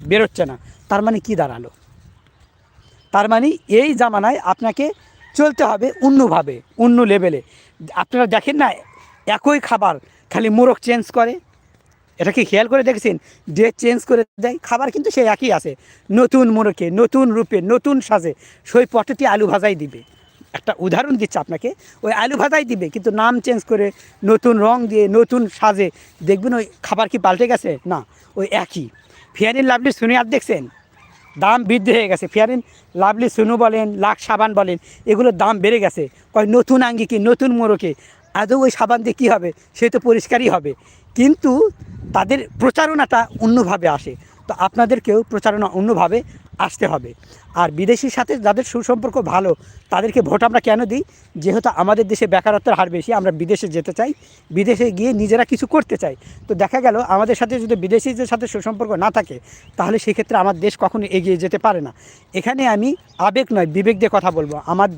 বেরোচ্ছে না, তার মানে কি দাঁড়ালো? তার মানে এই জামানায় আপনাকে চলতে হবে অন্যভাবে, অন্য লেভেলে। আপনারা দেখেন না, একই খাবার খালি মোড়ক চেঞ্জ করে, এটা কি খেয়াল করে দেখেছেন? ডেট চেঞ্জ করে দেয়, খাবার কিন্তু সেই একই আছে, নতুন মোড়কে, নতুন রূপে, নতুন সাজে সেই পটেটি আলু ভাজাই দিবে। একটা উদাহরণ দিচ্ছে আপনাকে, ওই আলু ভাজাই দিবে কিন্তু নাম চেঞ্জ করে, নতুন রং দিয়ে, নতুন সাজে। দেখবেন ওই খাবার কি পাল্টে গেছে? না, ওই একই। ফেয়ার অ্যান্ড লাভলি শুনে আর দেখছেন দাম বৃদ্ধি হয়ে গেছে। ফেয়ার অ্যান্ড লাভলি সুনু বলেন, লাক্স সাবান বলেন, এগুলোর দাম বেড়ে গেছে। কয় নতুন আঙ্গিকে, নতুন মোড়কে। আদৌ ওই সাবান দিয়ে কী হবে? সে তো পরিষ্কারই হবে, কিন্তু তাদের প্রচারণাটা অন্যভাবে আসে। তো আপনাদেরকেও প্রচারণা অন্যভাবে আসতে হবে। আর বিদেশির সাথে যাদের সুসম্পর্ক ভালো, তাদেরকে ভোট আমরা কেন দিই? যেহেতু আমাদের দেশে বেকারত্বের হার বেশি, আমরা বিদেশে যেতে চাই, বিদেশে গিয়ে নিজেরা কিছু করতে চাই। তো দেখা গেল আমাদের সাথে যদি বিদেশিদের সাথে সুসম্পর্ক না থাকে, তাহলে সেক্ষেত্রে আমার দেশ কখনো এগিয়ে যেতে পারে না। এখানে আমি আবেগ নয়, বিবেক দিয়ে কথা বলবো। আমার